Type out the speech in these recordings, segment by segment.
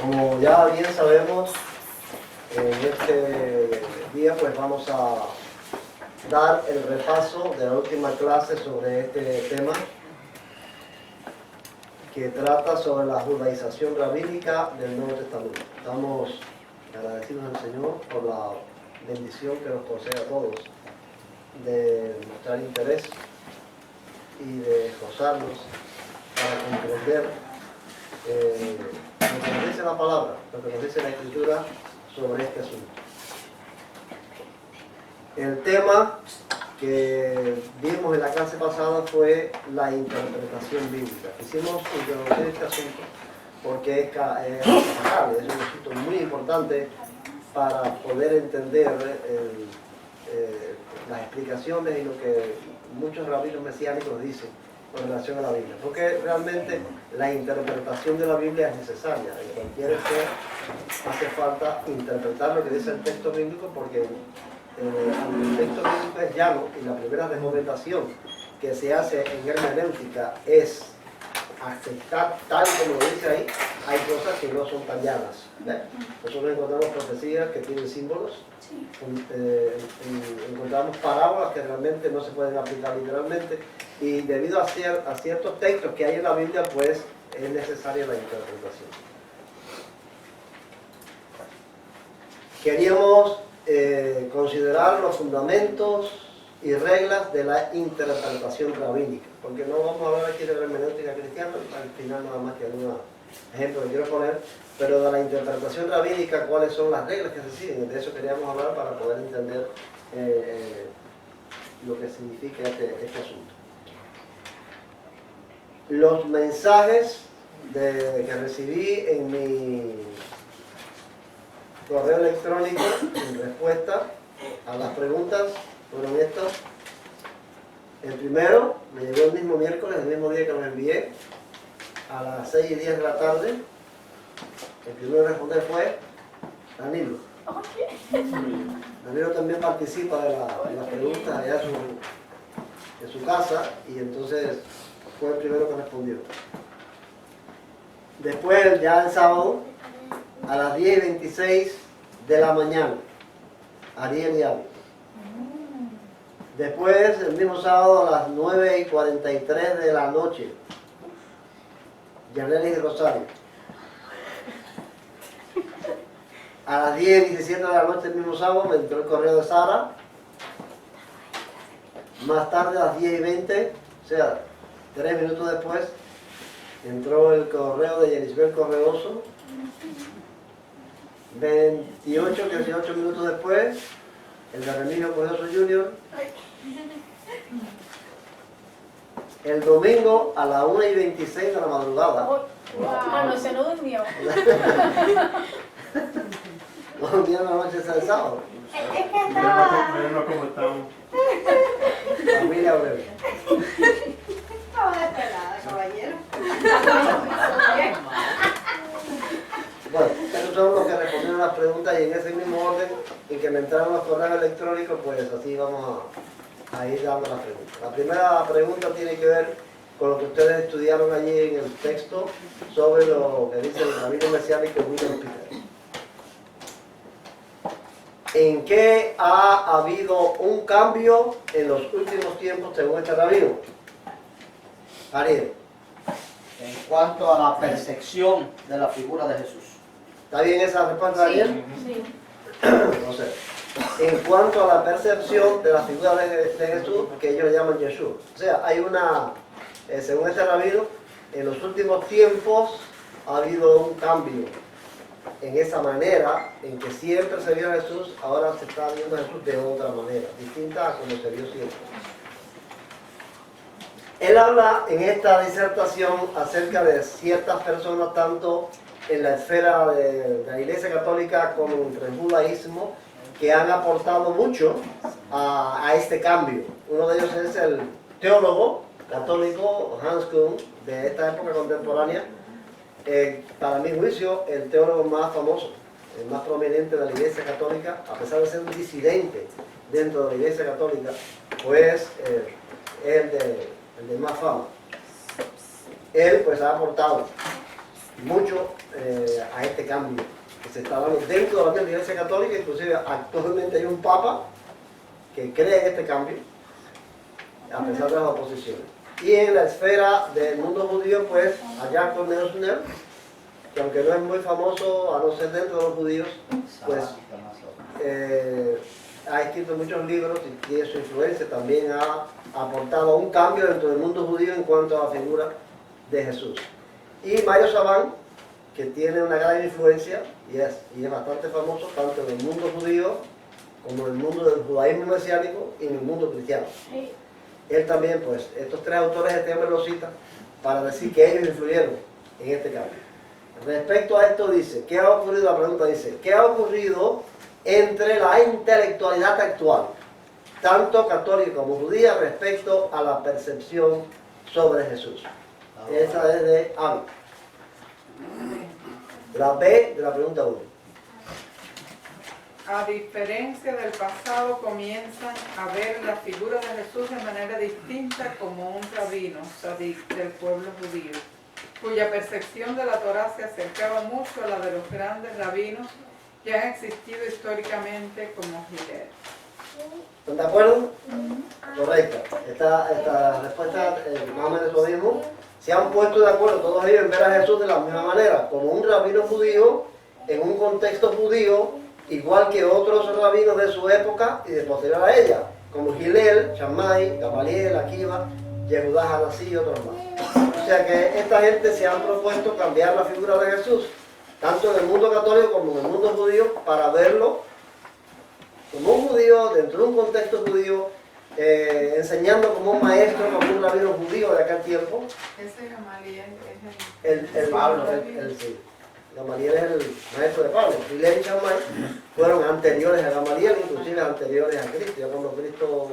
Como ya bien sabemos, en este día pues vamos a dar el repaso de la última clase sobre este tema que trata sobre la judaización rabínica del Nuevo Testamento. Estamos agradecidos al Señor por la bendición que nos concede a todos de mostrar interés y de esforzarnos para comprender lo que nos dice la palabra, lo que nos dice la Escritura sobre este asunto. El tema que vimos en la clase pasada fue la interpretación bíblica. Quisimos introducir este asunto porque es un asunto muy importante para poder entender las explicaciones y lo que muchos rabinos mesiánicos dicen con relación a la Biblia, porque realmente la interpretación de la Biblia es necesaria. En cualquier fe hace falta interpretar lo que dice el texto bíblico, porque el texto bíblico es llano y la primera recomendación que se hace en hermenéutica es aceptar tal como lo dice ahí. Hay cosas que no son tan llanas. Nosotros encontramos profecías que tienen símbolos, encontramos parábolas que realmente no se pueden aplicar literalmente, y debido a ciertos textos que hay en la Biblia, pues es necesaria la interpretación. Queríamos considerar los fundamentos y reglas de la interpretación rabínica, porque no vamos a hablar aquí de la hermenéutica cristiana, al final nada más que algunos ejemplos que quiero poner, pero de la interpretación rabínica, cuáles son las reglas que se siguen. De eso queríamos hablar para poder entender lo que significa este asunto. Los mensajes que recibí en mi correo electrónico en respuesta a las preguntas fueron estos. El primero me llegó el mismo miércoles, el mismo día que los envié, a las 6:10 de la tarde. El primero a responder fue Danilo. Danilo también participa de las preguntas allá en su casa, y entonces fue el primero que respondió. Después, ya el sábado, a las 10:26 de la mañana, Ariel y Abby. Después, el mismo sábado, a las 9:43 de la noche, Yaneli y Rosario. A las 10:17 de la noche el mismo sábado me entró el correo de Sara. Más tarde, a las 10:20, o sea, 3 minutos después, entró el correo de Yerisbel Correoso. 18 minutos después, el de Remigio Correoso Jr. El domingo a las 1:26 de la madrugada. No, ese no durmió. No dormía en la noche del sábado. Es que estaba... Mírenlo cómo estamos. Familia breve. Estaba desvelada, caballero. Bueno, esos son los que respondieron las preguntas, y en ese mismo orden en que me entraron los correos electrónicos, pues así vamos a ir dando las preguntas. La primera pregunta tiene que ver con lo que ustedes estudiaron allí en el texto sobre lo que dice el rabino mesiánico William Peter. ¿En qué ha habido un cambio en los últimos tiempos según este rabino? Ariel. En cuanto a la percepción de la figura de Jesús. ¿Está bien esa respuesta, Ariel? Sí. No sé. En cuanto a la percepción de la figura de Jesús, que ellos llaman Yeshua. O sea, hay una, según este rabino, en los últimos tiempos ha habido un cambio en esa manera en que siempre se vio a Jesús. Ahora se está viendo a Jesús de otra manera, distinta a como se vio siempre. Él habla en esta disertación acerca de ciertas personas, tanto en la esfera de la Iglesia Católica como entre el judaísmo, que han aportado mucho a este cambio. Uno de ellos es el teólogo católico Hans Küng, de esta época contemporánea. Para mi juicio, el teólogo más famoso, el más prominente de la Iglesia Católica, a pesar de ser un disidente dentro de la Iglesia Católica, pues el de más fama. Él pues ha aportado mucho a este cambio que se está dando dentro de la Iglesia Católica. Inclusive actualmente hay un Papa que cree en este cambio, a pesar de las oposiciones. Y en la esfera del mundo judío, pues, allá con Neusner, que aunque no es muy famoso, a no ser dentro de los judíos, pues ha escrito muchos libros y tiene su influencia, también ha aportado un cambio dentro del mundo judío en cuanto a la figura de Jesús. Y Mario Sabán, que tiene una gran influencia y es bastante famoso tanto en el mundo judío como en el mundo del judaísmo mesiánico y en el mundo cristiano. Él también, pues, estos tres autores este hombre lo cita para decir que ellos influyeron en este cambio. Respecto a esto dice, ¿qué ha ocurrido? La pregunta dice, ¿qué ha ocurrido entre la intelectualidad actual, tanto católica como judía, respecto a la percepción sobre Jesús? Esa es de A. La B de la pregunta 1. A diferencia del pasado, comienzan a ver la figura de Jesús de manera distinta como un rabino, sadik, del pueblo judío, cuya percepción de la Torá se acercaba mucho a la de los grandes rabinos que han existido históricamente como Hillel. ¿Están de acuerdo? Correcto. Esta respuesta más o menos lo mismo. Se han puesto de acuerdo todos ellos en ver a Jesús de la misma manera, como un rabino judío, en un contexto judío, igual que otros rabinos de su época y de posterior a ella, como Hillel, Shammai, Gamaliel, Akiva, Yehudá Hanasí y otros más. O sea que esta gente se han propuesto cambiar la figura de Jesús, tanto en el mundo católico como en el mundo judío, para verlo como un judío, dentro de un contexto judío, enseñando como un maestro, como un rabino judío de aquel tiempo. Ese Gamaliel es El Pablo, sí. Gamaliel es el maestro de Pablo. Hillel y Shammai fueron anteriores a Gamaliel, inclusive anteriores a Cristo. Ya cuando Cristo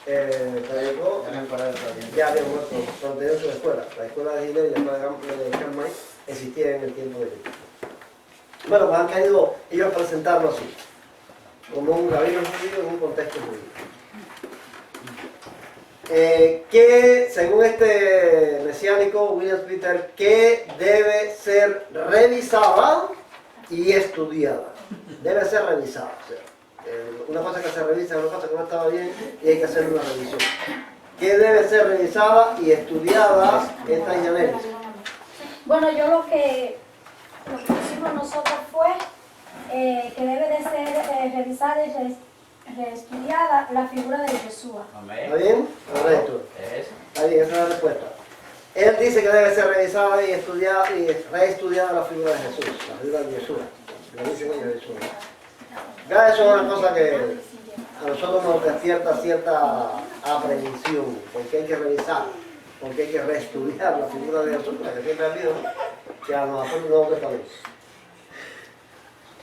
predicó, ya había muerto, pero tenían su escuela. La escuela de Hillel y la escuela de Shammai existía en el tiempo de Cristo. Bueno, pues han querido ellos presentarlo así, como un rabino judío en un contexto judío. Que según este mesiánico William Peter, que debe ser revisada y estudiada. Debe ser revisada. O sea, una cosa que se revisa, una cosa que no estaba bien y hay que hacer una revisión. Que debe ser revisada y estudiada esta análisis. Bueno, yo lo que pusimos nosotros fue que debe de ser revisada y reestudiada la figura de Jesús. ¿Está bien? Correcto. Está bien, esa es la respuesta. Él dice que debe ser revisada y estudiada y reestudiada la figura de Jesús, la figura de Jesús. Lo dicen ellos, Jesús. Ya eso es una cosa que a nosotros nos despierta cierta aprehensión, porque hay que revisar, porque hay que reestudiar la figura de Jesús, la que siempre ha habido, que a nosotros no nos gusta.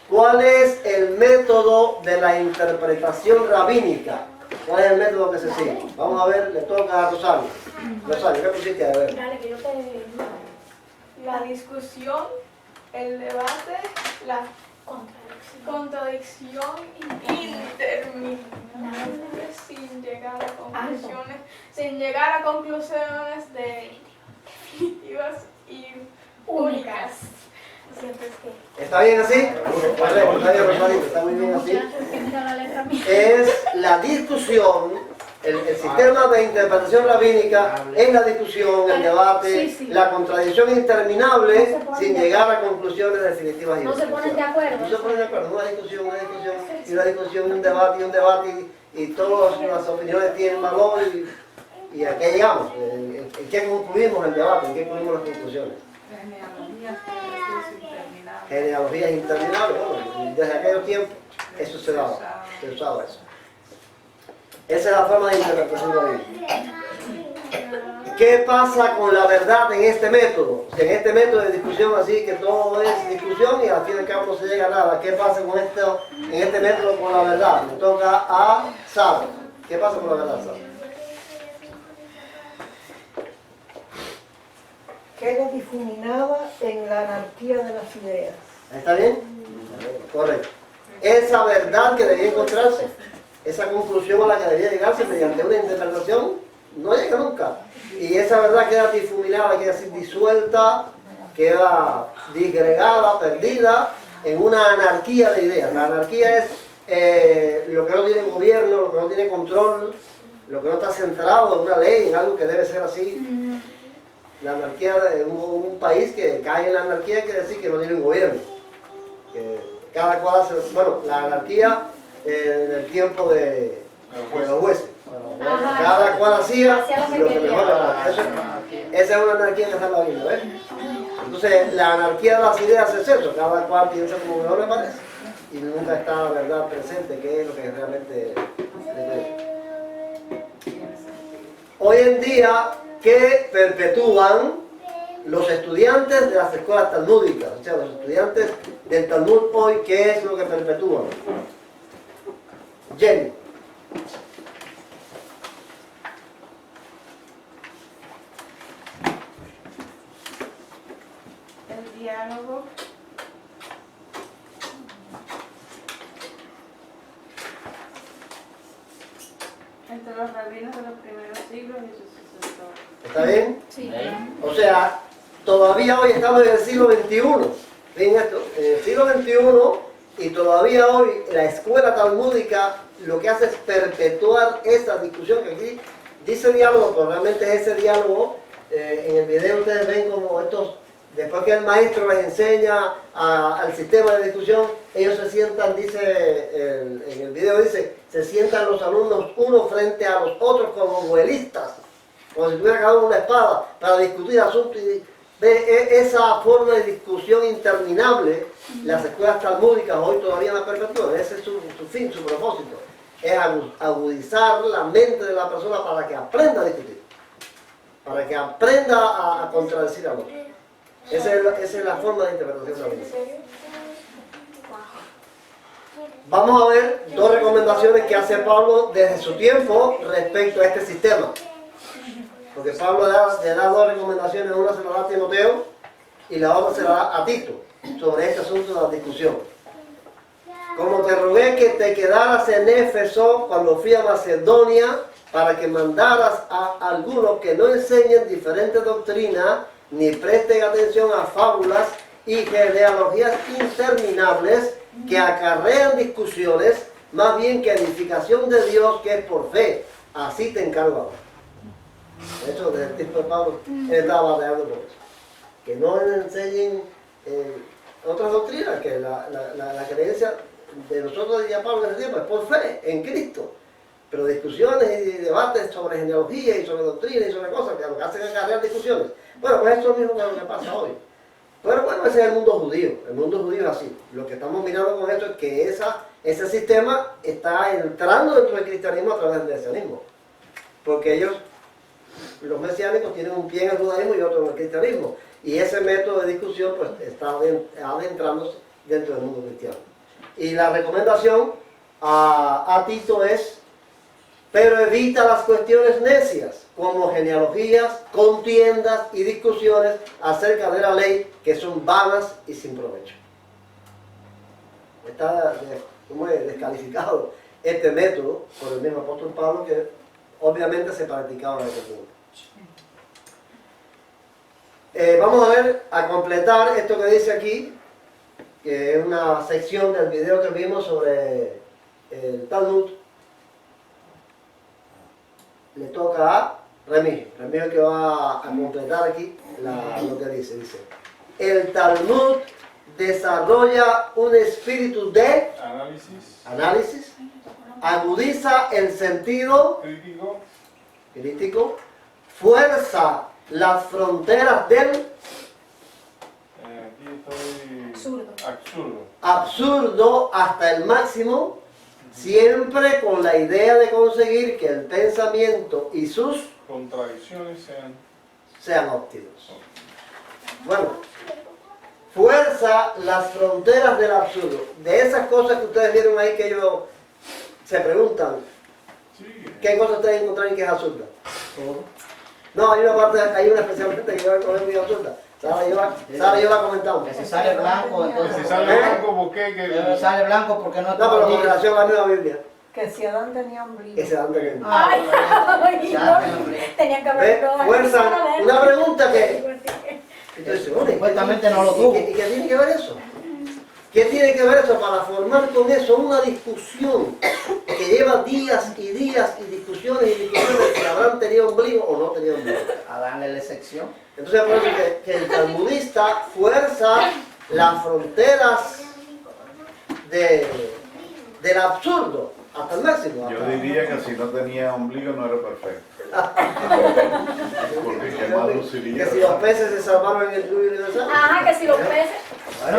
¿Cuál es el método de la interpretación rabínica? ¿Cuál es el método que se sigue? Vamos a ver, le toca a Rosario. Rosario, ¿qué pusiste a ver? Dale, que yo te... La discusión, el debate, la contradicción interminable sin llegar a conclusiones definitivas y únicas. ¿Está bien así? Vale, Rosario, está muy bien así. Es la discusión, el sistema de interpretación rabínica es la discusión, el debate, la contradicción interminable sin llegar a conclusiones definitivas. No se ponen de acuerdo. No se ponen de acuerdo, una discusión, y una discusión, un debate, y todas las opiniones tienen valor, y a qué llegamos, en qué concluimos el debate, en qué concluimos las conclusiones. Genealogías interminables, bueno, desde aquellos tiempos eso se usaba eso. Esa es la forma de interpretación rabínica. ¿Qué pasa con la verdad en este método? En este método de discusión así que todo es discusión y al fin y al cabo no se llega a nada. ¿Qué pasa con esto, en este método con la verdad? Me toca a Sara. ¿Qué pasa con la verdad, Sara? Queda difuminada en la anarquía de las ideas. ¿Está bien? Correcto. Esa verdad que debía encontrarse, esa conclusión a la que debía llegarse mediante una interpretación, no llega nunca. Y esa verdad queda difuminada, queda así disuelta queda disgregada, perdida en una anarquía de ideas. La anarquía es lo que no tiene gobierno, lo que no tiene control, lo que no está centrado en una ley, en algo que debe ser así. La anarquía, un país que cae en la anarquía quiere decir que no tiene un gobierno. Que cada cual hace, bueno, la anarquía en el tiempo de los jueces. Ajá. Cada cual hacía Hacía lo que mejor le parecía. Esa es una anarquía que está en la Biblia, ¿ves? Entonces, la anarquía de las ideas es eso, cada cual piensa como mejor le parece. Y nunca está la verdad presente, que es lo que realmente hoy en día, ¿qué perpetúan los estudiantes de las escuelas talmúdicas? O sea, los estudiantes del Talmud hoy, ¿qué es lo que perpetúan? Jenny. El diálogo. Entre los rabinos de los primeros siglos y sus sucesores. ¿Está bien? Sí. O sea, todavía hoy estamos en el siglo XXI. Ven esto, en el siglo XXI, y todavía hoy la escuela talmúdica lo que hace es perpetuar esa discusión que aquí dice diálogo, pero realmente es ese diálogo. En el video ustedes ven como estos, después que el maestro les enseña al sistema de discusión, ellos se sientan, dice, en el video dice, se sientan los alumnos uno frente a los otros como duelistas, como si tuvieran cada uno una espada para discutir asuntos. Y ve esa forma de discusión interminable, las escuelas talmúdicas hoy todavía la perpetúan. Ese es su fin, su propósito, es agudizar la mente de la persona para que aprenda a discutir, para que aprenda a contradecir al otro. Esa es la forma de interpretación de la Biblia. Vamos a ver dos recomendaciones que hace Pablo desde su tiempo respecto a este sistema. Porque Pablo le da dos recomendaciones, una se la da a Timoteo y la otra se la da a Tito, sobre este asunto de la discusión. Como te rogué que te quedaras en Éfeso cuando fui a Macedonia, para que mandaras a algunos que no enseñen diferentes doctrinas, ni presten atención a fábulas y genealogías interminables que acarrean discusiones, más bien que edificación de Dios que es por fe. Así te encargo ahora. De hecho, desde el tiempo de Pablo, él estaba batallando por eso. Que no enseñen otras doctrinas, que la creencia de nosotros, decía Pablo en ese tiempo, es por fe en Cristo. Pero discusiones y debates sobre genealogía y sobre doctrina y sobre cosas que lo que hacen es acarrear discusiones. Bueno, pues eso mismo es lo que pasa hoy. Pero bueno, ese es el mundo judío. El mundo judío es así. Lo que estamos mirando con esto es que ese sistema está entrando dentro del cristianismo a través del mesianismo. Porque ellos, los mesiánicos, tienen un pie en el judaísmo y otro en el cristianismo. Y ese método de discusión pues está adentrándose dentro del mundo cristiano. Y la recomendación a Tito es: pero evita las cuestiones necias, como genealogías, contiendas y discusiones acerca de la ley, que son vanas y sin provecho. Está descalificado este método por el mismo apóstol Pablo, que obviamente se practicaba en ese punto. Vamos a ver, a completar esto que dice aquí, que es una sección del video que vimos sobre el Talmud. Le toca a Remigio. Remigio es el que va a completar aquí lo que dice. Dice: el Talmud desarrolla un espíritu de análisis, agudiza el sentido crítico, fuerza las fronteras del absurdo hasta el máximo, siempre con la idea de conseguir que el pensamiento y sus contradicciones sean óptimos. Bueno, fuerza las fronteras del absurdo. De esas cosas que ustedes vieron ahí que ellos se preguntan, ¿qué cosas ustedes encontraron que es absurda? No, hay una parte, hay una especialmente que yo voy a coger muy absurda. Sara yo la comentamos. Que si sale blanco, entonces. Si sale blanco, ¿por qué? Que sale blanco porque no No, pero con relación a la misma Biblia. Que si Adán tenía ombligo. Ese Adán tenía. Ay, Ya, no. Tenían que ¿Ve? haberlo. Fuerza, una pregunta que Entonces, bueno, Supuestamente no lo tuvo. ¿Y qué tiene que ver eso? ¿Qué tiene que ver eso para formar con eso una discusión que lleva días y días y discusiones si habrán tenido ombligo o no tenido ombligo? A darle la excepción. Entonces, por eso que el talmudista fuerza las fronteras del absurdo hasta el máximo. Yo diría que si no tenía ombligo no era perfecto. Porque qué más luciría. Que si los peces se salvaron en el diluvio universal. Ajá, que si los peces. Bueno,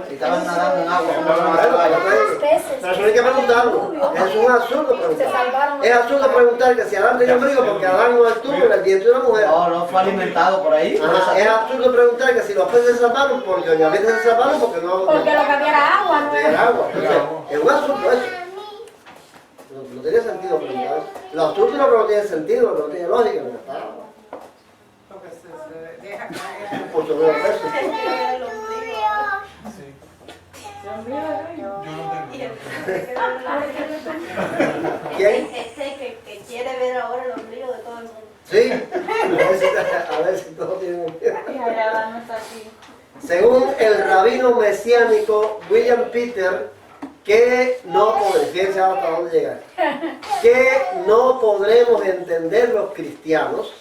si estaban nadando en agua, ¿cómo no van a Bueno, Los peces. pero eso hay que preguntarlo. Es un absurdo Se preguntar. salvaron. Es absurdo preguntar que si Adán tenía ombligo porque Adán no estuvo en el vientre de una mujer. No, no fue alimentado por ahí. Ajá, es absurdo preguntar que si los peces se salvaron porque obviamente se salvaron porque no Porque lo que había era agua, ¿no? era agua. Entonces, es un absurdo eso. No tiene sentido preguntar. Lo absurdo no, no tiene sentido, no tiene lógica. No está. Porque se deja caer. Por sobre los peces. El ombligo. ¿Quién? Que quiere ver ahora el ombligo de todo el mundo. Sí. A ver si todos tienen ombligo. Y allá no está aquí. Según el rabino mesiánico William Peter, que no podremos, fíjense hasta dónde llegar, que no podremos entender los cristianos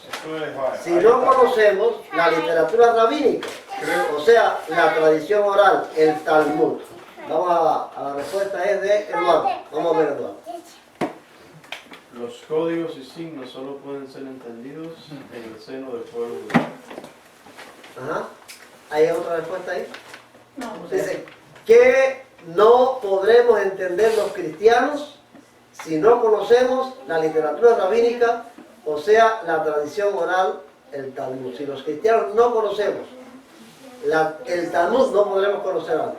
si no conocemos la literatura rabínica, o sea, la tradición oral, el Talmud. Vamos a la respuesta es de Eduardo. Vamos a ver, Eduardo. Los códigos y signos solo pueden ser entendidos en el seno del pueblo judío. Ajá. ¿Hay otra respuesta ahí? No. Dice que no podremos entender los cristianos si no conocemos la literatura rabínica, o sea, la tradición oral, el Talmud. Si los cristianos no conocemos el Talmud, no podremos conocer algo.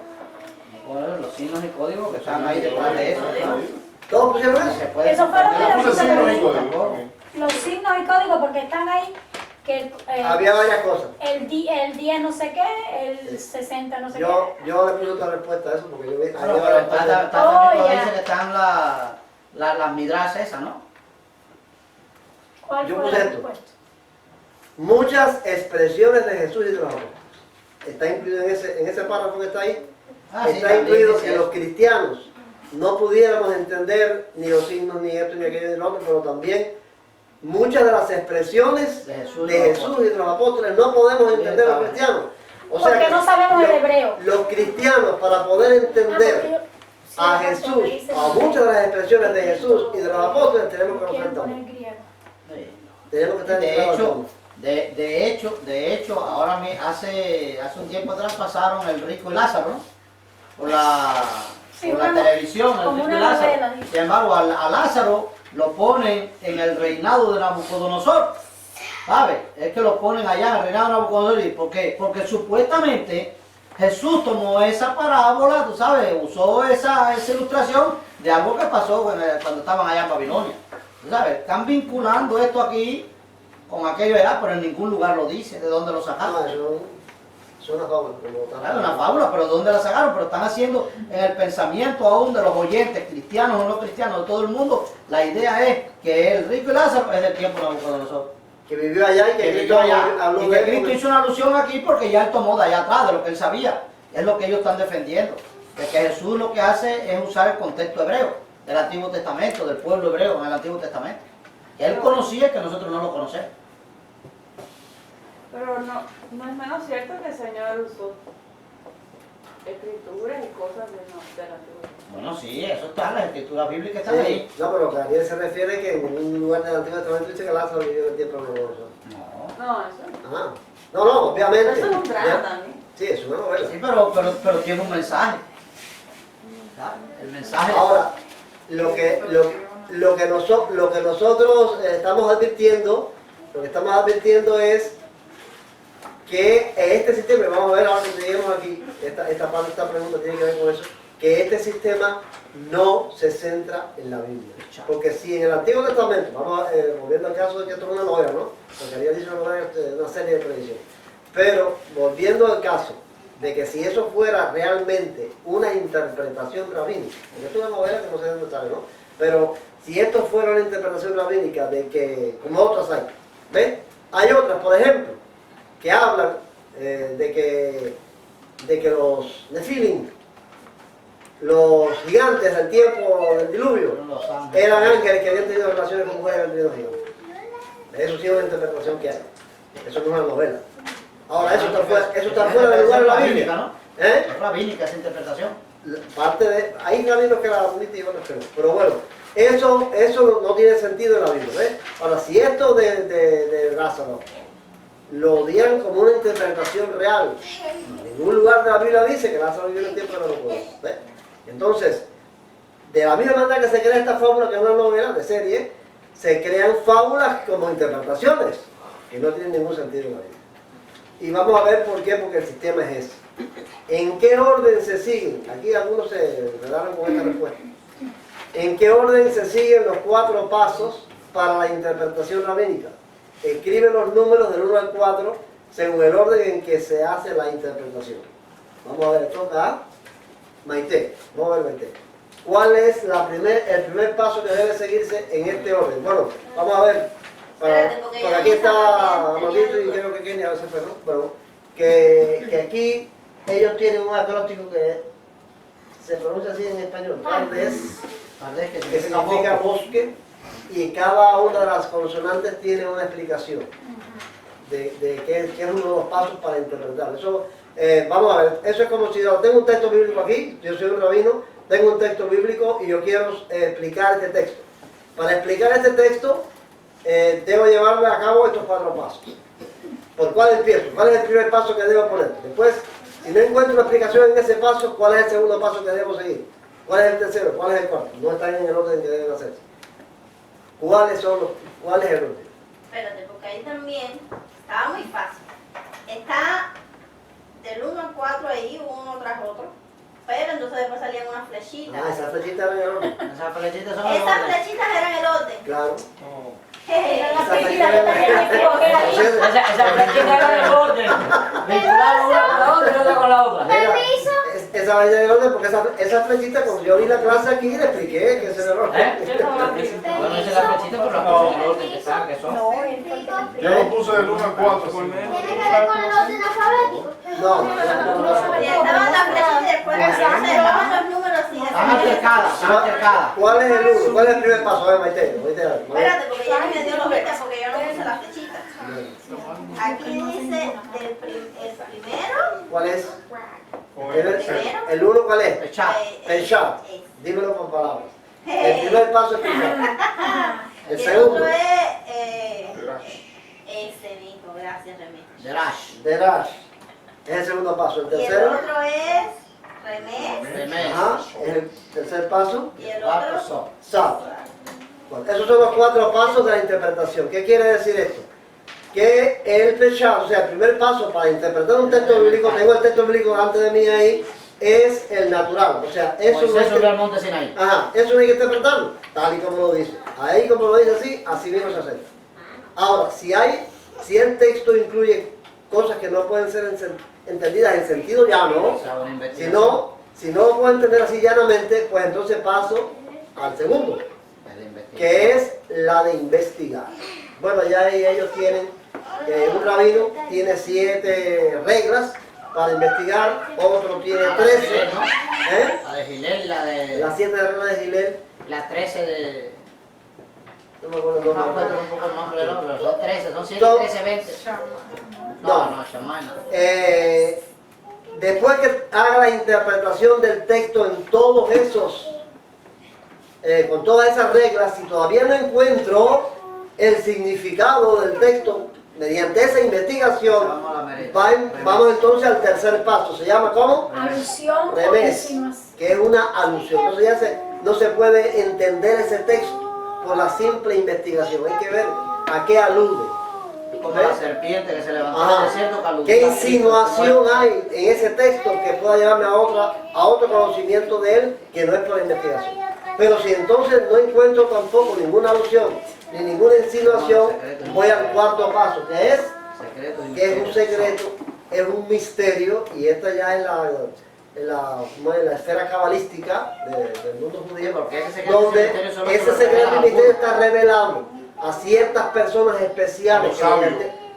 Bueno, los signos y códigos que están ahí detrás de eso. ¿No? ¿Todos pusieron eso? Se puede Eso fue lo que entender. yo Signos y hice. códigos. Los signos y códigos porque están ahí. Que Había varias cosas. el 10 no sé qué, el 60 no sé Yo le puse otra respuesta a eso porque yo vi. Bueno, había pero varias está partes. también Oh, cuando ya. dice que están las midras esas, ¿no? qué. ¿Cuál Yo fue puse la esto. respuesta? Muchas expresiones de Jesús y de los apóstoles. Está incluido en ese párrafo que está ahí. Ah, sí, Está también incluido dice que eso. los cristianos no pudiéramos entender ni los signos, ni esto, ni aquello, ni lo otro, pero también muchas de las expresiones De Jesús y de los Jesús y de los apóstoles no podemos entender los cristianos. O sea Porque que no sabemos el hebreo. los cristianos, para poder entender a Jesús, a muchas de las expresiones de Jesús y de los apóstoles, tenemos que conocer todo. Sí. Tenemos que estar De enterados hecho, todo. de hecho, ahora hace un tiempo atrás pasaron El Rico y Lázaro, ¿no? Por la televisión, El como Rico y una Lázaro. novela, dice. Sin embargo, a Lázaro lo ponen en el reinado de Nabucodonosor, ¿sabes? Es que lo ponen allá en el reinado de Nabucodonosor. ¿Por qué? Porque supuestamente Jesús tomó esa parábola, tú sabes, usó esa ilustración de algo que pasó cuando estaban allá en Babilonia. Tú sabes, están vinculando esto aquí con aquello allá, pero en ningún lugar lo dice, de dónde lo sacaron. No, eso es una fábula. Claro, una fábula, pero ¿de dónde la sacaron? Pero están haciendo en el pensamiento aún de los oyentes, cristianos o no cristianos, de todo el mundo, la idea es que el rico y Lázaro es del tiempo de Nabucodonosor. Que vivió allá y que Que Cristo vivió allá, habló y de que él Cristo porque- hizo una alusión aquí porque ya él tomó de allá atrás, de lo que él sabía. Es lo que ellos están defendiendo. De que Jesús lo que hace es usar el contexto hebreo, del Antiguo Testamento, del pueblo hebreo en el Antiguo Testamento. Que él conocía y que nosotros no lo conocemos. Pero no es menos cierto que el Señor usó escrituras y cosas del Antiguo Testamento. Bueno, sí, eso está en las escrituras bíblicas están Sí, ahí. no, pero que a Daniel se refiere que en un lugar del Antiguo Testamento dice que Lázaro vivió en el tiempo de Nabucodonosor. No. No, eso no. Ah, no, obviamente. Eso es un drama Ya. también. Sí, es una novela. Sí, pero tiene un mensaje. ¿Sabes? El mensaje. Ahora, lo que nosotros estamos advirtiendo, es que este sistema, vamos a ver ahora que lleguemos aquí, esta pregunta tiene que ver con eso, que este sistema no se centra en la Biblia. Porque si en el Antiguo Testamento, volviendo al caso de que esto es una novela, ¿no? Porque había dicho una novela, una serie de televisión. Pero volviendo al caso de que si eso fuera realmente una interpretación rabínica, porque esto es una novela que no sé dónde sale, ¿no? Pero si esto fuera una interpretación rabínica de que, como otras hay, ¿ves? Hay otras, por ejemplo, que hablan de que los Nefilim, los gigantes del tiempo del diluvio, Los ángeles. eran ángeles que habían tenido relaciones con mujeres y habían tenido gigantes. Eso sí es una interpretación que hay. Eso no es una novela. Ahora, eso está fuera del lugar de la Biblia. ¿No? ¿Eh? Es rabínica esa interpretación. Parte de, hay rabinos que la admiten y otros que no. Pero bueno, eso no tiene sentido en la Biblia. ¿Ves? Ahora, si esto de Lázaro lo dieran como una interpretación real, en ningún lugar de la Biblia dice que Lázaro vivió en el tiempo de la locura. ¿Ves? Entonces, de la misma manera que se crea esta fábula, que es una novela de serie, se crean fábulas como interpretaciones, que no tienen ningún sentido en la Biblia. Y vamos a ver por qué, porque el sistema es ese. ¿En qué orden se siguen? Aquí algunos se enredaron con esta respuesta. ¿En qué orden se siguen los 4 pasos para la interpretación rabínica? Escribe los números del 1 al 4 según el orden en que se hace la interpretación. Vamos a ver, toca a Maite. Vamos a ver, Maite. ¿Cuál es el primer paso que debe seguirse en este orden? Bueno, vamos a ver. Por aquí está Amadito y creo que Kenny a veces fue, ¿no? Bueno, que aquí ellos tienen un acróstico que se pronuncia así en español, Pardes, que significa bosque, y cada una de las consonantes tiene una explicación de qué es uno de los pasos para interpretar. Eso, vamos a ver, eso es como si yo tengo un texto bíblico aquí, yo soy un rabino, tengo un texto bíblico y yo quiero explicar este texto. Para explicar este texto, debo llevarle a cabo estos 4 pasos. ¿Por cuál empiezo? ¿Cuál es el primer paso que debo poner? Después, si no encuentro una explicación en ese paso, ¿cuál es el segundo paso que debo seguir? ¿Cuál es el tercero? ¿Cuál es el cuarto? No están en el orden que deben hacerse. ¿Cuál es el orden? Espérate, porque ahí también estaba muy fácil. Está del 1 al 4 ahí, uno tras otro. Pero entonces después salían unas flechitas. Ah, esas flechitas eran el orden. Esas flechitas son los Esas órdenes. flechitas eran el orden. Claro. Jeje. La flechitas, yo también me equivoqué ahí. Esa flechita era del orden. Vinculada una con la otra y otra con la otra. Esa vaina del orden, porque esa flechita, como yo vi la clase aquí, le expliqué que ese era el orden. Bueno, esa es la flechita, pero la puse en el orden que está, que son. Yo lo puse del 1 al 4. No. Y estaban las flechitas y después estaban los números así. Están altercadas, están altercadas. ¿Cuál es el uno? ¿Cuál es el primer paso? A ver, Maite. Espérate, porque ya me dio los 20 porque yo no puse las flechitas. Aquí dice el primero. ¿Cuál es? Primero. ¿El uno cuál es? El chat. El chat. Dímelo por palabras. El primer paso es pensar. El Y el segundo. otro es ese mismo, gracias Remé. Derash. Derash. Es el segundo paso. El Y el tercero. otro es Remés. Remés. Ajá. Es el tercer paso. Y el Cuatro otro son. Sat. Bueno, esos son los 4 pasos de la interpretación. ¿Qué quiere decir esto? Que el Peshat, o sea, el primer paso para interpretar un texto bíblico, tengo el texto bíblico delante de mí ahí, es el natural. O sea, eso no Moisés es subió al monte Sinaí. ajá, eso no hay que interpretarlo, tal y como lo dice. Ahí como lo dice así mismo se hace. Ahora, si el texto incluye cosas que no pueden ser entendidas en sentido llano, O sea, una investigación. si no lo puedo entender así llanamente, pues entonces paso al segundo, Es de investigación. que es la de investigar. Bueno, ya ahí ellos tienen, un rabino tiene 7 reglas para investigar, otro tiene 13, ¿no? ¿eh? La de Gilel, la de... Las 7 reglas de Gilel, Las 13 de... no me acuerdo el No nombre. encuentro un poco el nombre, ¿no? Pero son 13, son 7, Son- 13, 20. No. No, Shammai no. Después que haga la interpretación del texto en todos esos, con todas esas reglas, si todavía no encuentro el significado del texto, mediante esa investigación, Vamos a la merenda. vamos entonces al tercer paso. ¿Se llama cómo? Alusión o Revés, insinuación. que es una alusión. Entonces ya no se puede entender ese texto por la simple investigación. Hay que ver a qué alude. Como la serpiente que se levantó en Ajá. el desierto calumniando. ¿Qué insinuación hay en ese texto que pueda llevarme a otro conocimiento de él que no es por la investigación? Pero si entonces no encuentro tampoco ninguna alusión ni ninguna insinuación, voy al cuarto paso, que es un secreto, es un misterio, y esta ya es la esfera cabalística del mundo judío, Porque ese secreto y donde misterio solo ese se lo secreto revela y a misterio uno. está revelado a ciertas personas especiales, Los sabios.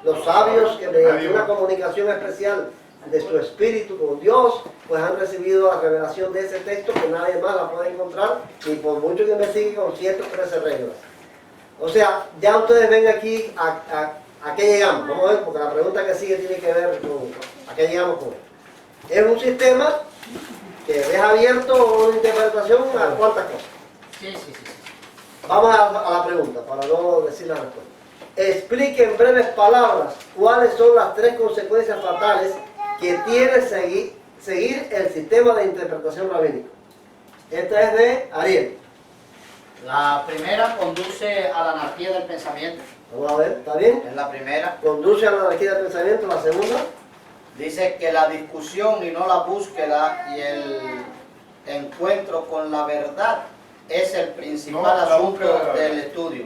Los sabios que mediante una comunicación especial de su espíritu con Dios, pues han recibido la revelación de ese texto que nadie más la puede encontrar, ni por mucho que investigue con 113 reglas. O sea, ya ustedes ven aquí a qué llegamos. Vamos a ver, porque la pregunta que sigue tiene que ver con a qué llegamos con esto. Es un sistema que deja abierto una interpretación a cuántas cosas. Sí. Vamos a la pregunta, para no decir la respuesta. Explique en breves palabras cuáles son las 3 consecuencias fatales que tiene seguir el sistema de interpretación rabínico. Esta es de Ariel. La primera conduce a la anarquía del pensamiento. Vamos a ver, ¿está bien? Es la primera. Conduce a la anarquía del pensamiento. La segunda. Dice que la discusión y no la búsqueda y el encuentro con la verdad es el principal No, la asunto búsqueda de la del verdad. estudio.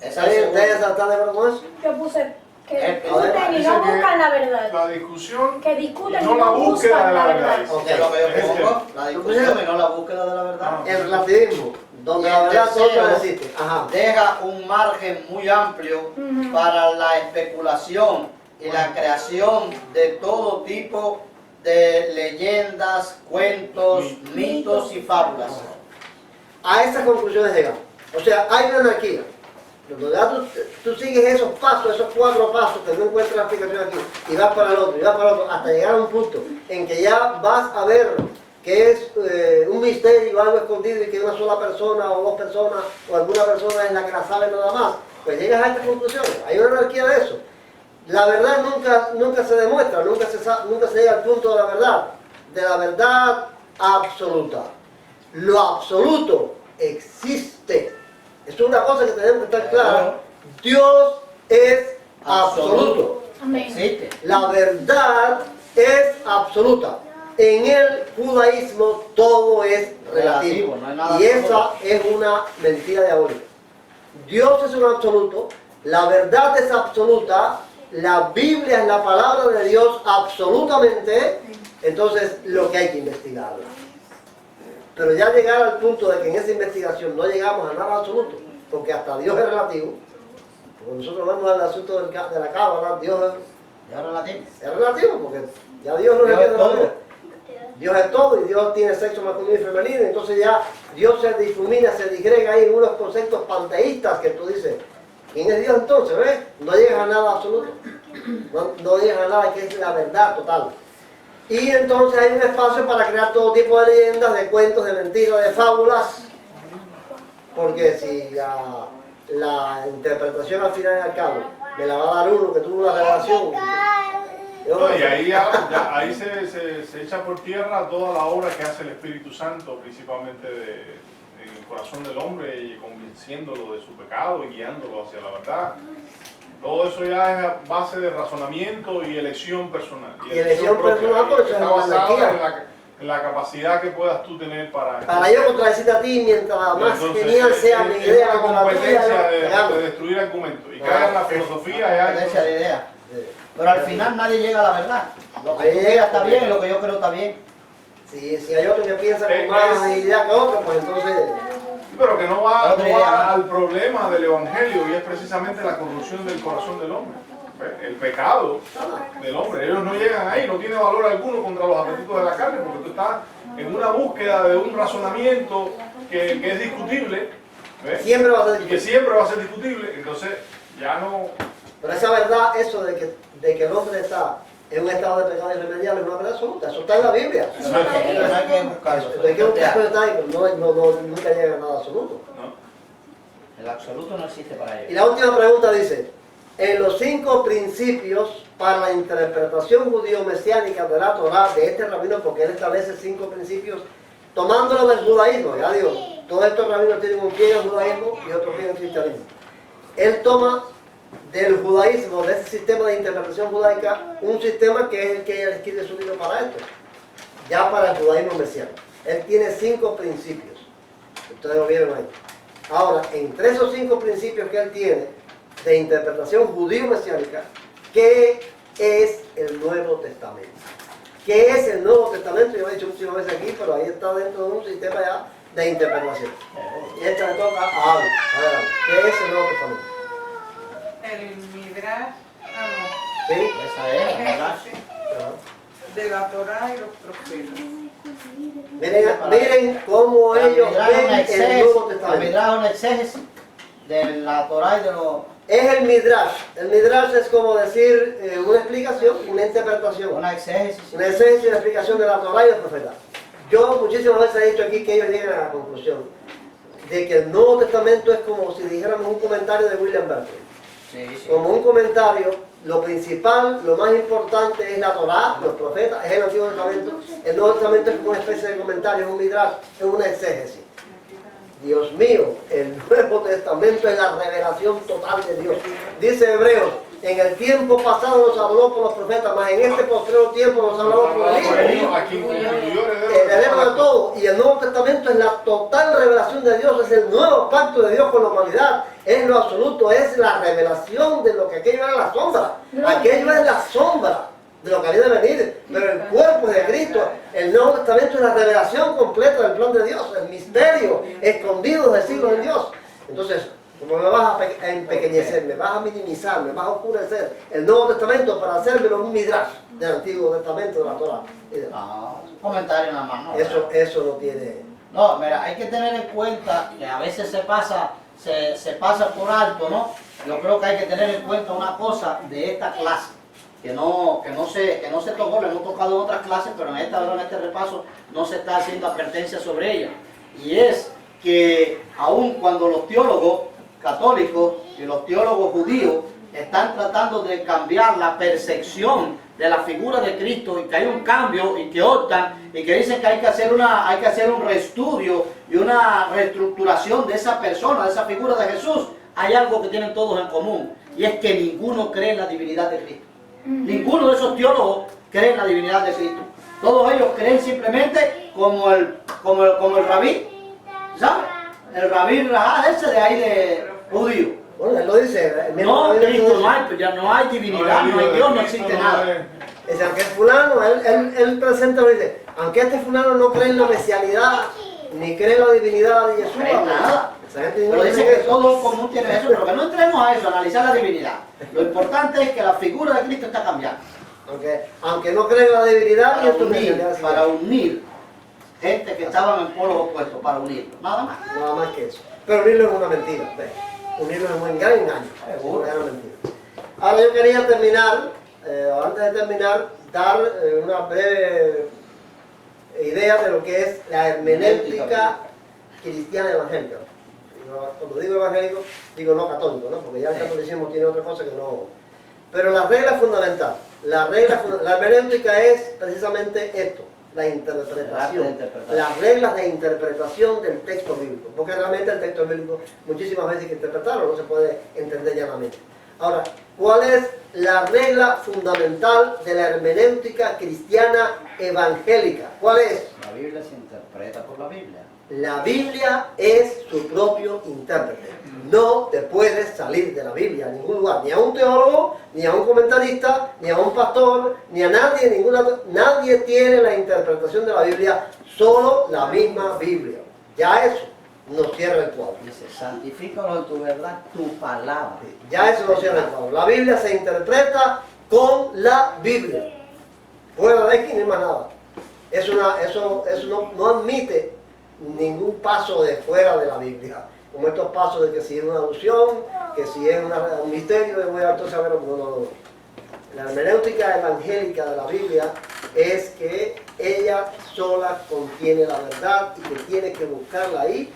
Esa ¿Está es bien? la ¿Ustedes segunda. están de acuerdo con eso? Yo puse que A ver, discuten y dice no que buscan la verdad. La discusión Que discuten y y no la no búsqueda buscan de la la verdad. verdad. Ok. Es lo que yo Es pongo, la discusión y no la búsqueda de la verdad. El relativismo, donde Y la el verdad tercero, solo existe. Ajá. deja un margen muy amplio para la especulación y la creación de todo tipo de leyendas, cuentos, mitos y fábulas. A esas conclusiones llegamos. O sea, hay una anarquía. Cuando ya tú sigues esos pasos, esos 4 pasos que no encuentras la explicación aquí, y vas para el otro, y vas para el otro, hasta llegar a un punto en que ya vas a ver que es un misterio, algo escondido, y que una sola persona o 2 personas o alguna persona es la que la sabe nada más, pues llegas a estas conclusiones. Hay una anarquía de eso. La verdad nunca se demuestra, nunca se llega al punto de la verdad absoluta. Lo absoluto existe. Es una cosa que tenemos que estar clara. Dios es absoluto. Amén. Existe. La verdad es absoluta. En el judaísmo todo es relativo. No hay nada Y esa absoluto. es una mentira diabólica. Dios es un absoluto, la verdad es absoluta, la Biblia es la palabra de Dios absolutamente, entonces lo que hay que investigarla. Pero ya llegar al punto de que en esa investigación no llegamos a nada absoluto, porque hasta Dios es relativo, porque nosotros vemos el asunto de la cábala, Dios Ya relativo. es relativo, porque ya Dios no Dios es es todo. Dios es todo y Dios tiene sexo masculino y femenino, entonces ya Dios se difumina, se digrega ahí en unos conceptos panteístas que tú dices, ¿quién es Dios entonces? ¿Ves? No llegas a nada absoluto, no llegas a nada que es la verdad total. Y entonces hay un espacio para crear todo tipo de leyendas, de cuentos, de mentiras, de fábulas, porque si la interpretación al final y al cabo me la va a dar uno que tuvo una revelación. No, y ahí, ahí se echa por tierra toda la obra que hace el Espíritu Santo, principalmente en el corazón del hombre, y convenciéndolo de su pecado y guiándolo hacia la verdad. Todo eso ya es a base de razonamiento y elección personal. Y elección personal, porque eso es está una basado anarquía. en la capacidad que puedas tú tener para yo contradecirte a ti, mientras más entonces, genial sea mi es idea, una contra la tuya, competencia te gano. de destruir argumentos. Y cae en la filosofía ya. Competencia de ideas. Pero al final nadie llega a la verdad. Lo que tú digas está bien y lo que yo creo está bien. Si hay otro que piensa con más idea que otro, pues entonces... Pero que no va al problema del Evangelio, y es precisamente la corrupción del corazón del hombre. El pecado del hombre. Ellos no llegan ahí, no tiene valor alguno contra los apetitos de la carne, porque tú estás en una búsqueda de un razonamiento que es discutible. ¿Ves? Siempre va a ser Y que siempre va a ser discutible, entonces ya no... Pero esa verdad, eso de que el hombre está en un estado de pecado irremediable, es una verdad absoluta. Eso está en la Biblia. No hay que buscarlo. Hay que buscar eso está ahí, pero nunca llega a nada absoluto. ¿no? El absoluto no existe para Y ellos. la última pregunta dice, en los 5 principios para la interpretación judío-mesiánica de la Torah, de este rabino, porque él establece 5 principios, tomándolo del judaísmo, ya digo, todos estos rabinos tienen un pie en el judaísmo y otro pie en el cristianismo. Él toma del judaísmo, de ese sistema de interpretación judaica, un sistema que es el que él escribe su libro para esto, ya para el judaísmo mesiánico. Él tiene 5 principios, ustedes lo vieron ahí. Ahora, entre esos 5 principios que él tiene de interpretación judío-mesiánica, ¿qué es el Nuevo Testamento? ¿Qué es el Nuevo Testamento? Yo lo he dicho muchas veces aquí, pero ahí está dentro de un sistema ya de interpretación. Y esta le toca a Abel. ¿Qué es el Nuevo Testamento? el Midrash, ¿Sí? Esa es, ¿verdad? de la Torá y los profetas. Miren cómo ellos ven el Nuevo La Testamento. Midrash es una exégesis de la Torá y de los... Es el Midrash. El Midrash es como decir una explicación, una interpretación. Una exégesis. Una esencia y una explicación de la Torá y del profeta. Yo muchísimas veces he dicho aquí que ellos llegan a la conclusión de que el Nuevo Testamento es como si dijéramos un comentario de William Barclay. Sí, sí. Como un comentario, lo principal, lo más importante es la Torá, los profetas, es el Antiguo Testamento. El Nuevo Testamento es como una especie de comentario, es un midrash, es una exégesis. Dios mío, el Nuevo Testamento es la revelación total de Dios. Dice Hebreos, en el tiempo pasado nos habló por los profetas, mas en este postrero tiempo nos habló por el Hijo. A quien constituyó El heredero de todo. Y el Nuevo Testamento es la total revelación de Dios, es el nuevo pacto de Dios con la humanidad. Es lo absoluto, es la revelación de lo que aquello era la sombra. Aquello es la sombra de lo que había de venir. Pero el cuerpo es de Cristo. El Nuevo Testamento es la revelación completa del plan de Dios, el misterio escondido del siglo de Dios. Entonces, como me vas a empequeñecer, me vas a minimizar, me vas a oscurecer el Nuevo Testamento para hacérmelo un midrash del Antiguo Testamento de la Torah. No, es un comentario nada más, ¿no? Eso no tiene... No, mira, hay que tener en cuenta que a veces se pasa por alto, ¿no? Yo creo que hay que tener en cuenta una cosa de esta clase, que no se tocó, lo hemos tocado en otras clases, pero en este repaso no se está haciendo advertencia sobre ella. Y es que aun cuando los teólogos católicos y los teólogos judíos están tratando de cambiar la percepción de la figura de Cristo y que hay un cambio y que optan y que dicen que hay que hacer un reestudio y una reestructuración de esa persona, de esa figura de Jesús, hay algo que tienen todos en común y es que ninguno cree en la divinidad de Cristo. Ninguno de esos teólogos cree en la divinidad de Cristo. Todos ellos creen simplemente como el rabí, ¿sabes? El rabí Rahá ese de ahí de judío. Bueno, él lo dice. No, Cristo no hay divinidad, no hay Dios, no existe nada. Dice, aunque fulano, él presenta y dice, aunque este fulano no cree en la mesianidad, ni cree en la divinidad de Jesús, No cree en nada. esa gente no Pero dice dice que eso. todo común tiene eso, pero que no entremos a eso, a analizar la divinidad. Lo importante es que la figura de Cristo está cambiando. Aunque no cree en la divinidad y en su mesianidad. Para unir gente que estaban en polos opuestos, para unirlos, nada más. Nada más que eso. Pero unirlo es una mentira. ¿Ves? Unirlo es un gran engaño. Es una gran mentira. Ahora yo quería terminar, antes de terminar, dar una breve idea de lo que es la hermenéutica cristiana evangélica. Cuando digo evangélico, digo no católico, ¿no? Porque ya el catolicismo tiene otra cosa que no... Pero la regla fundamental, la hermenéutica es precisamente esto, la interpretación, las reglas de interpretación del texto bíblico, porque realmente el texto bíblico muchísimas veces hay que interpretarlo, no se puede entender llanamente. Ahora, ¿cuál es la regla fundamental de la hermenéutica cristiana evangélica? ¿Cuál es? La Biblia se interpreta por la Biblia. La Biblia es su propio intérprete. No te puedes salir de la Biblia a ningún lugar, ni a un teólogo, ni a un comentarista, ni a un pastor, ni a nadie, nadie tiene la interpretación de la Biblia, solo la misma Biblia. Ya eso nos cierra el cuadro. Dice, santifícalo en tu verdad, tu palabra. Ya eso nos cierra el cuadro. La Biblia se interpreta con la Biblia. Fuera de aquí ni más nada. Eso no admite ningún paso de fuera de la Biblia. Como estos pasos de que si es una alusión, que si es un misterio, de voy a saber. No. La hermenéutica evangélica de la Biblia es que ella sola contiene la verdad y que tiene que buscarla ahí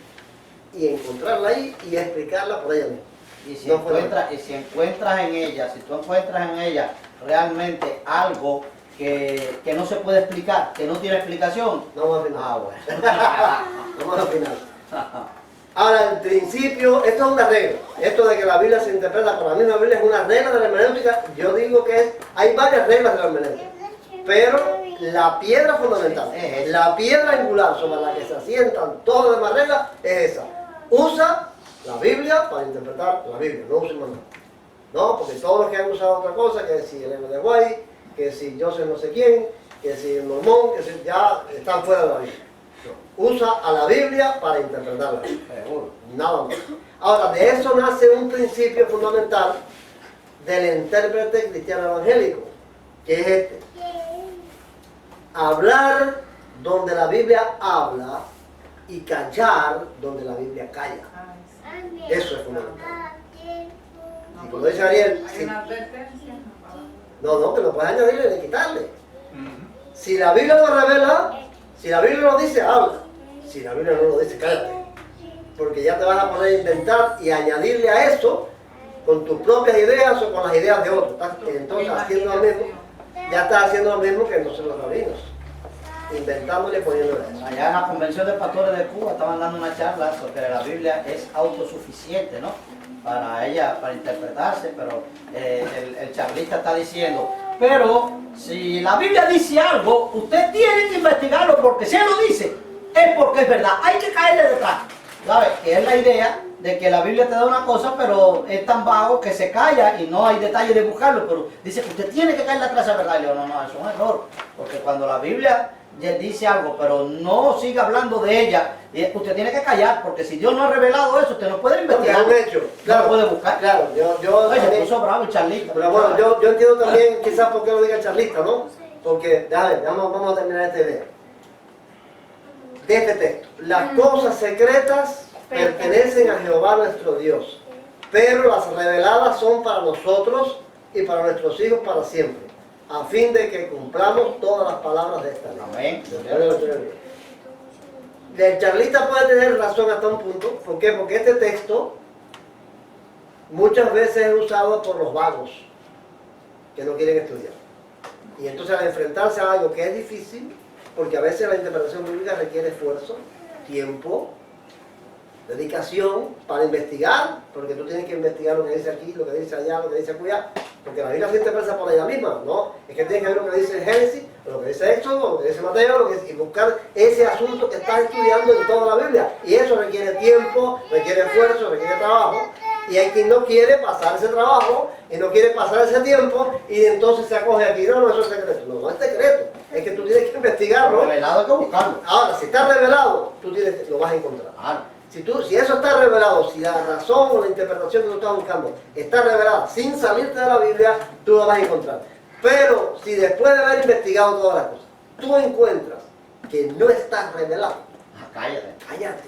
y encontrarla ahí y explicarla por ella misma. Y si encuentras en ella, si tú encuentras en ella realmente algo que no se puede explicar, que no tiene explicación, vamos al final. Ah, bueno. Vamos al final. Ahora, en principio, esto es una regla. Esto de que la Biblia se interpreta con la misma Biblia es una regla de la hermenéutica. Yo digo que hay varias reglas de la hermenéutica. Pero la piedra fundamental, la piedra angular sobre la que se asientan todas las demás reglas es esa. Usa la Biblia para interpretar la Biblia, no usa más nada. No, porque todos los que han usado otra cosa, que si el Ellen de White, que si Joseph no sé quién, que si el mormón, que si ya están fuera de la Biblia. Usa a la Biblia para interpretarla. Nada más. Ahora, de eso nace un principio fundamental del intérprete cristiano evangélico, que es este. Hablar donde la Biblia habla y callar donde la Biblia calla. Eso es fundamental. Y como dice Ariel, Hay una advertencia. no, que no puedes añadirle ni quitarle. Si la Biblia lo revela, si la Biblia lo dice, habla. Si la Biblia no lo dice, cállate. Porque ya te vas a poner a inventar y añadirle a eso con tus propias ideas o con las ideas de otros. Entonces, haciendo lo mismo, ya estás haciendo lo mismo que entonces los rabinos. Inventándole y poniéndole eso. Allá en la Convención de Pastores de Cuba estaban dando una charla sobre que la Biblia es autosuficiente, ¿no? Para ella, para interpretarse, pero el charlista está diciendo, pero si la Biblia dice algo, usted tiene que investigarlo, porque si él lo dice, es porque es verdad, hay que caerle detrás. ¿Sabes? Que es la idea de que la Biblia te da una cosa, pero es tan vago que se calla y no hay detalle de buscarlo, pero dice que usted tiene que caerle atrás a verdad. Y yo, no, eso es un error, porque cuando la Biblia dice algo, pero no siga hablando de ella, usted tiene que callar, porque si Dios no ha revelado eso, usted no puede investigar, Porque es un hecho, claro, no puede buscar. Claro, yo Oye, se también- puso bravo el charlista. pero bueno, yo entiendo también quizás por qué lo diga el charlista, ¿no? Porque, dale, vamos a terminar esta idea. De este texto. Las cosas secretas pertenecen a Jehová nuestro Dios, pero las reveladas son para nosotros y para nuestros hijos para siempre, a fin de que cumplamos todas las palabras de esta ley. Amén. El charlista puede tener razón hasta un punto. ¿Por qué? Porque este texto muchas veces es usado por los vagos que no quieren estudiar. Y entonces al enfrentarse a algo que es difícil, porque a veces la interpretación bíblica requiere esfuerzo, tiempo, dedicación para investigar, porque tú tienes que investigar lo que dice aquí, lo que dice allá, lo que dice acullá, porque la Biblia se interpreta por ella misma, ¿no? Es que tienes que ver lo que dice Génesis, lo que dice Éxodo, lo que dice Mateo, y buscar ese asunto que estás estudiando en toda la Biblia. Y eso requiere tiempo, requiere esfuerzo, requiere trabajo. Y hay quien no quiere pasar ese trabajo y no quiere pasar ese tiempo y entonces se acoge aquí. No, eso es secreto. No es secreto. Es que tú tienes que investigarlo. Revelado hay que buscarlo. Ahora, si está revelado, tú lo vas a encontrar. Si eso está revelado, si la razón o la interpretación que tú estás buscando está revelada sin salirte de la Biblia, tú lo vas a encontrar. Pero si después de haber investigado todas las cosas, tú encuentras que no está revelado, Cállate. cállate,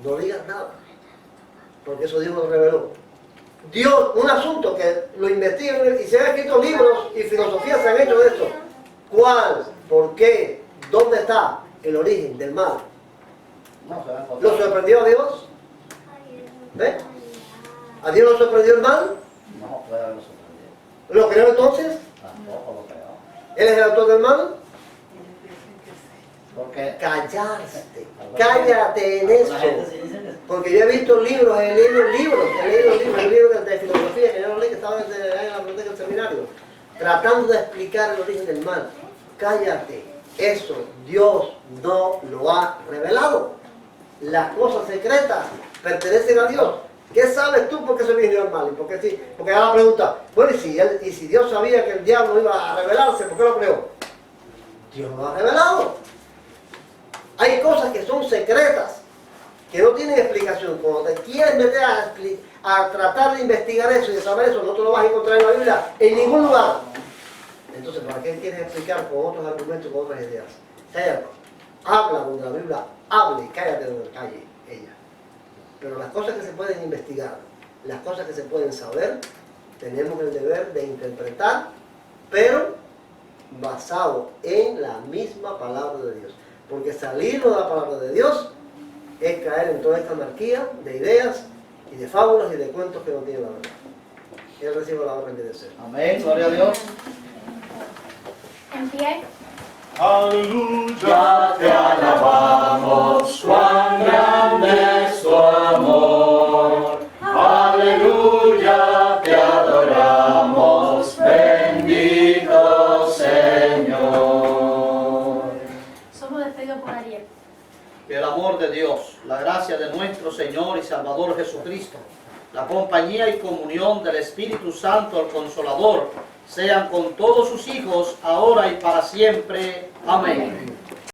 no digas nada, porque eso Dios lo reveló. Dios, un asunto que lo investigan y se han escrito libros y filosofías se han hecho de esto. ¿Cuál? ¿Por qué? ¿Dónde está el origen del mal? No, se va a encontrar. ¿Lo sorprendió a Dios? ¿Ves? ¿A Dios lo sorprendió el mal? No, puede haberlo sorprendido. ¿Lo creó entonces? Tampoco lo creo. ¿Él es el autor del mal? Porque Callarse. Cállate en eso. la gente sí dice que Porque yo he visto libros, he leído libros de filosofía que yo no leí, que estaban en la biblioteca del seminario, tratando de explicar el origen del mal. Cállate, eso Dios no lo ha revelado. Las cosas secretas pertenecen a Dios. ¿Qué sabes tú por qué se originó el mal? Porque ahora la pregunta, bueno, y si Dios sabía que el diablo iba a revelarse, ¿por qué lo creó? Dios lo ha revelado. Hay cosas que son secretas, que no tienen explicación. Cuando te quieres meter a tratar de investigar eso y de saber eso, no te lo vas a encontrar en la Biblia, en ningún lugar. Entonces, ¿para qué quieres explicar con otros argumentos, con otras ideas? Cállate. Habla donde la Biblia hable y cállate donde calle ella. Pero las cosas que se pueden investigar, las cosas que se pueden saber, tenemos el deber de interpretar, pero basado en la misma palabra de Dios. Porque salirnos de la palabra de Dios es caer en toda esta anarquía de ideas y de fábulas y de cuentos que no tienen la verdad. Él recibe la orden de ser. amén, gloria a Dios. En pie. Aleluya, te alabamos, cuán grande es tu amor. Aleluya, te adoramos, bendito Señor. Somos despedidos por Ariel. Que el amor de Dios, la gracia de nuestro Señor y Salvador Jesucristo, la compañía y comunión del Espíritu Santo, el Consolador, sean con todos sus hijos, ahora y para siempre. Amén.